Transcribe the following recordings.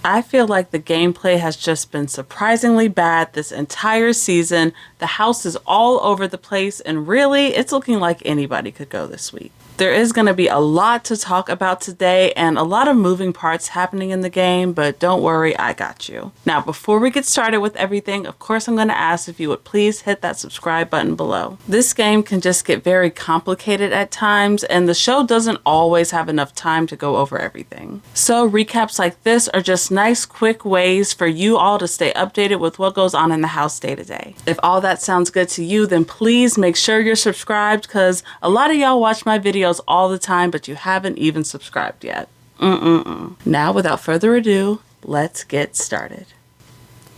I feel like the gameplay has just been surprisingly bad this entire season. The house is all over the place, and really, it's looking like anybody could go this week. There is going to be a lot to talk about today and a lot of moving parts happening in the game, but don't worry, I got you. Now, before we get started with everything, of course, I'm going to ask if you would please hit that subscribe button below. This game can just get very complicated at times, and the show doesn't always have enough time to go over everything. So recaps like this are just nice, quick ways for you all to stay updated with what goes on in the house day to day. If all that sounds good to you, then please make sure you're subscribed, because a lot of y'all watch my videos all the time, but you haven't even subscribed yet. Now, without further ado, let's get started.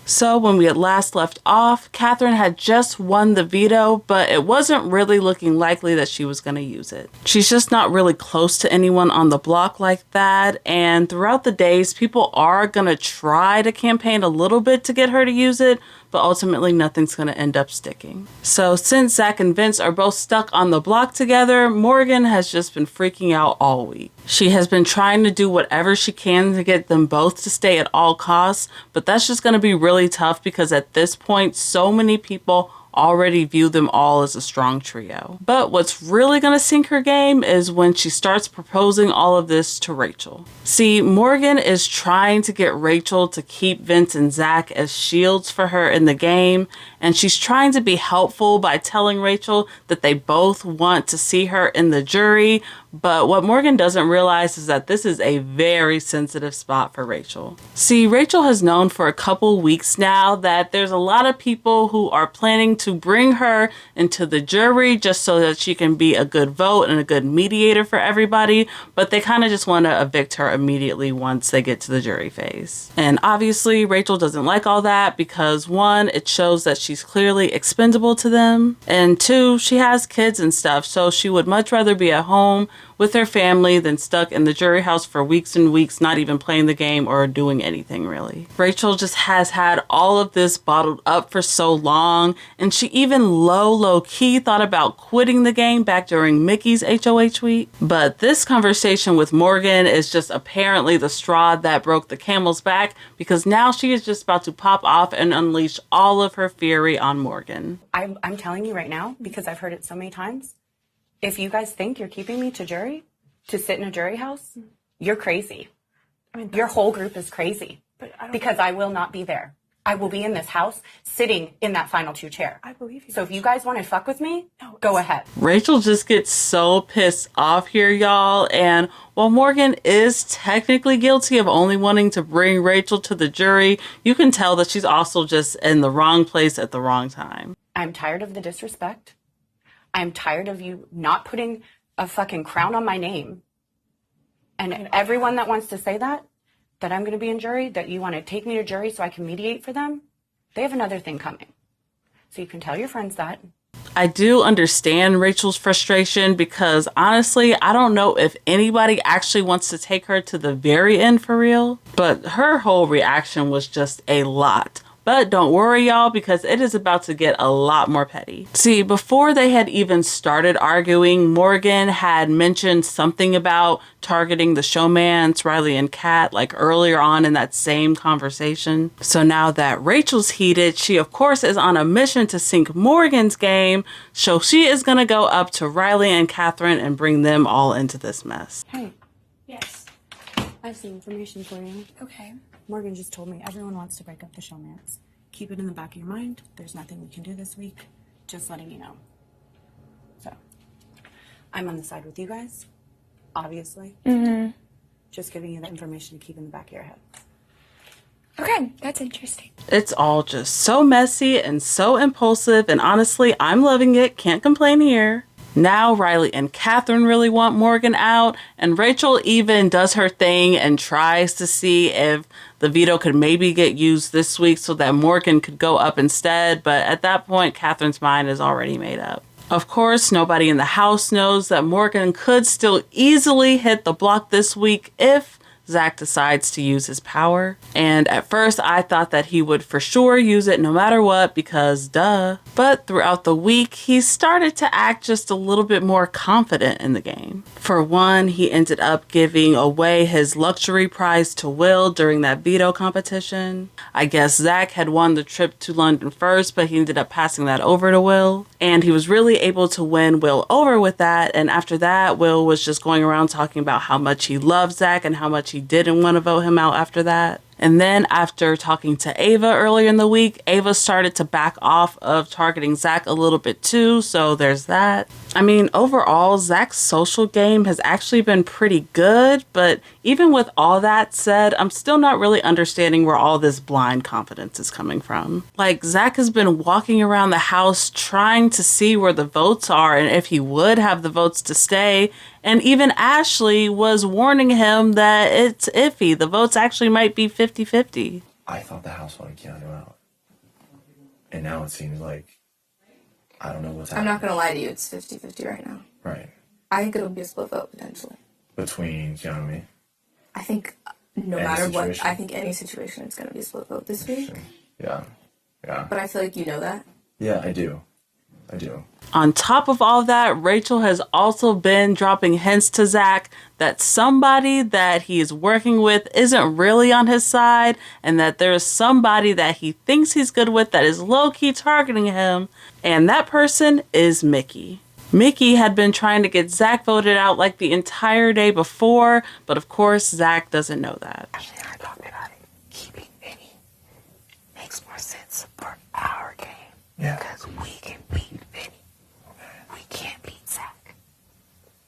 So when we had last left off, Katherine had just won the veto, but it wasn't really looking likely that she was going to use it. She's just not really close to anyone on the block like that, and throughout the days, people are going to try to campaign a little bit to get her to use it, but ultimately nothing's going to end up sticking. So since Zach and Vince are both stuck on the block together, Morgan has just been freaking out all week. She has been trying to do whatever she can to get them both to stay at all costs, but that's just going to be really tough because at this point, so many people already view them all as a strong trio. But what's really going to sink her game is when she starts proposing all of this to Rachel. See, Morgan is trying to get Rachel to keep Vince and Zach as shields for her in the game, and she's trying to be helpful by telling Rachel that they both want to see her in the jury, but what Morgan doesn't realize is that this is a very sensitive spot for Rachel. See, Rachel has known for a couple weeks now that there's a lot of people who are planning to bring her into the jury just so that she can be a good vote and a good mediator for everybody, but they kind of just want to evict her immediately once they get to the jury phase. And obviously, Rachel doesn't like all that because one, it shows that she's clearly expendable to them, and two, she has kids and stuff, so she would much rather be at home with her family than stuck in the jury house for weeks and weeks, not even playing the game or doing anything really. Rachel just has had all of this bottled up for so long, and she even low-key thought about quitting the game back during Mickey's HOH week. But this conversation with Morgan is just apparently the straw that broke the camel's back, because now she is just about to pop off and unleash all of her fury on Morgan. I'm telling you right now, because I've heard it so many times, if you guys think you're keeping me to jury, to sit in a jury house, you're crazy. I mean, your whole group is crazy. Because I will not be there. I will be in this house sitting in that final two chair. I believe you. So if you guys want to fuck with me, go ahead. Rachel just gets so pissed off here, y'all. And while Morgan is technically guilty of only wanting to bring Rachel to the jury, you can tell that she's also just in the wrong place at the wrong time. I'm tired of the disrespect. I'm tired of you not putting a fucking crown on my name. And everyone that wants to say that I'm going to be in jury, that you want to take me to jury so I can mediate for them, they have another thing coming. So you can tell your friends that. I do understand Rachel's frustration because honestly, I don't know if anybody actually wants to take her to the very end for real, but her whole reaction was just a lot. But don't worry, y'all, because it is about to get a lot more petty. See, before they had even started arguing, Morgan had mentioned something about targeting the showmans, Rylie and Kat, like earlier on in that same conversation. So now that Rachel's heated, she of course is on a mission to sink Morgan's game. So she is going to go up to Rylie and Katherine and bring them all into this mess. Hey. Yes. I have some information for you. Okay. Morgan just told me everyone wants to break up the showmans. Keep it in the back of your mind. There's nothing we can do this week. Just letting you know. So, I'm on the side with you guys, obviously. Just giving you the information to keep in the back of your head. Okay, that's interesting. It's all just so messy and so impulsive, and honestly, I'm loving it. Can't complain here. Now Rylie and Katherine really want Morgan out, and Rachel even does her thing and tries to see if the veto could maybe get used this week so that Morgan could go up instead, but at that point, Katherine's mind is already made up. Of course, nobody in the house knows that Morgan could still easily hit the block this week if Zach decides to use his power. And at first I thought that he would for sure use it no matter what because duh. But throughout the week, he started to act just a little bit more confident in the game. For one, he ended up giving away his luxury prize to Will during that veto competition. I guess Zach had won the trip to London first, but he ended up passing that over to Will. And he was really able to win Will over with that. And after that, Will was just going around talking about how much he loved Zach and how much he didn't want to vote him out after that. And then after talking to Ava earlier in the week, Ava started to back off of targeting Zach a little bit too, so there's that. I mean, overall, Zach's social game has actually been pretty good, but even with all that said, I'm still not really understanding where all this blind confidence is coming from. Like, Zach has been walking around the house trying to see where the votes are and if he would have the votes to stay, and even Ashley was warning him that it's iffy. The votes actually might be 50-50. I thought the house wanted Keanu out. And now it seems like I don't know what's happening. I'm not going to lie to you. It's 50-50 right now. Right. I think it'll be a split vote, potentially. Between Keanu and me? I think no Any matter situation? what, I think any situation it's going to be a split vote this week. Yeah. Yeah. But I feel like you know that. Yeah, I do. On top of all that, Rachel has also been dropping hints to Zach that somebody that he is working with isn't really on his side and that there's somebody that he thinks he's good with that is low-key targeting him, and that person is Mickey. Mickey had been trying to get Zach voted out like the entire day before, but of course Zach doesn't know that. Ashley and I talked about it. Keeping Vinny makes more sense for our game. Yeah. Because we can beat Vinny. We can't beat Zach.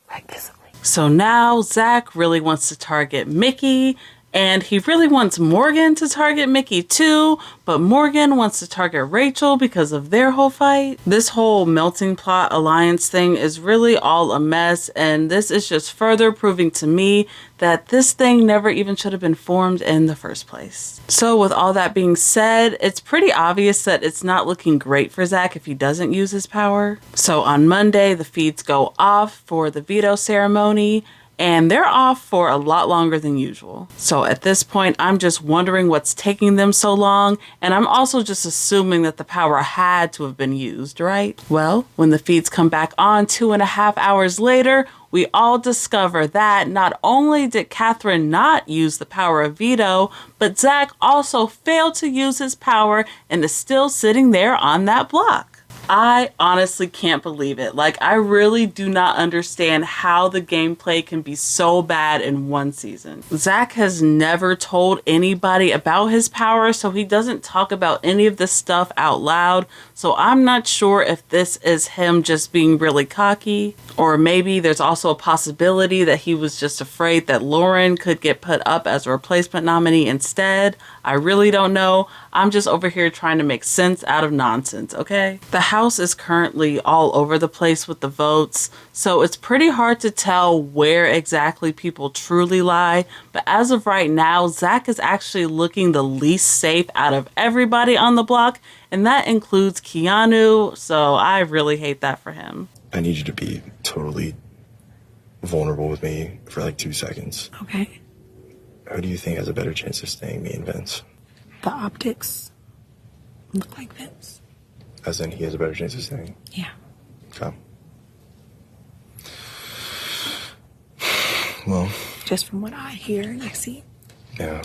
Like visibly. So now Zach really wants to target Mickey, and he really wants Morgan to target Mickey too, but Morgan wants to target Rachel because of their whole fight. This whole melting pot alliance thing is really all a mess, and this is just further proving to me that this thing never even should have been formed in the first place. So with all that being said, it's pretty obvious that it's not looking great for Zach if he doesn't use his power. So on Monday, the feeds go off for the veto ceremony, and they're off for a lot longer than usual. So at this point, I'm just wondering what's taking them so long, and I'm also just assuming that the power had to have been used, right? Well, when the feeds come back on 2.5 hours later, we all discover that not only did Katherine not use the power of veto, but Zach also failed to use his power and is still sitting there on that block. I honestly can't believe it. Like, I really do not understand how the gameplay can be so bad in one season. Zach has never told anybody about his power, so he doesn't talk about any of this stuff out loud. So I'm not sure if this is him just being really cocky, or maybe there's also a possibility that he was just afraid that Lauren could get put up as a replacement nominee instead. I really don't know. I'm just over here trying to make sense out of nonsense, okay? The house is currently all over the place with the votes, so it's pretty hard to tell where exactly people truly lie. But as of right now, Zach is actually looking the least safe out of everybody on the block, and that includes Keanu, so I really hate that for him. I need you to be totally vulnerable with me for like 2 seconds. Okay. Who do you think has a better chance of staying, me and Vince? The optics look like Vince. As in, he has a better chance of staying? Yeah. Okay. Well. Just from what I hear and I see. Yeah.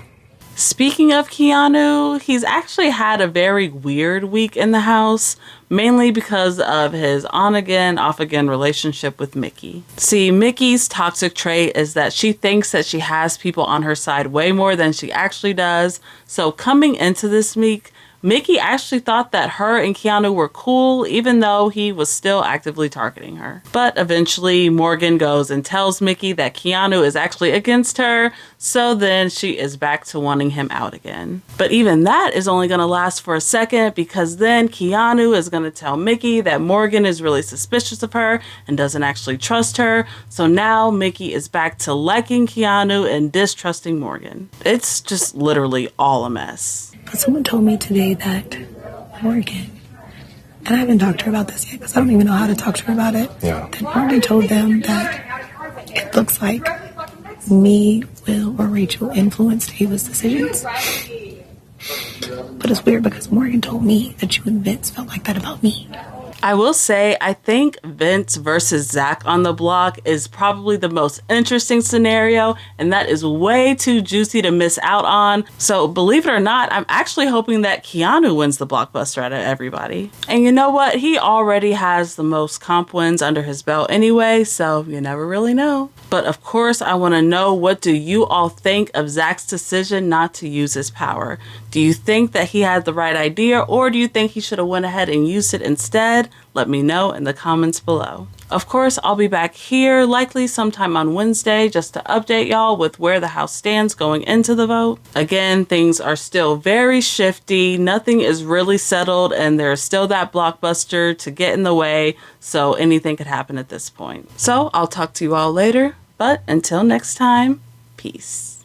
Speaking of Keanu, he's actually had a very weird week in the house, mainly because of his on-again, off-again relationship with Mickey. See, Mickey's toxic trait is that she thinks that she has people on her side way more than she actually does. So coming into this week, Mickey actually thought that her and Keanu were cool, even though he was still actively targeting her. But eventually, Morgan goes and tells Mickey that Keanu is actually against her, so then she is back to wanting him out again. But even that is only going to last for a second, because then Keanu is going to tell Mickey that Morgan is really suspicious of her and doesn't actually trust her. So now Mickey is back to liking Keanu and distrusting Morgan. It's just literally all a mess. But someone told me today that Morgan, and I haven't talked to her about this yet because I don't even know how to talk to her about it. Yeah. That Morgan told them that it looks like me, Will, or Rachel influenced Ava's decisions. But it's weird because Morgan told me that you and Vince felt like that about me. I will say, I think Vince versus Zach on the block is probably the most interesting scenario, and that is way too juicy to miss out on. So believe it or not, I'm actually hoping that Keanu wins the blockbuster out of everybody. And you know what? He already has the most comp wins under his belt anyway, so you never really know. But of course, I want to know, what do you all think of Zach's decision not to use his power? Do you think that he had the right idea, or do you think he should have went ahead and used it instead? Let me know in the comments below. Of course, I'll be back here likely sometime on Wednesday just to update y'all with where the house stands going into the vote. Again, things are still very shifty. Nothing is really settled, and there's still that blockbuster to get in the way, so anything could happen at this point. So I'll talk to you all later, but until next time, peace.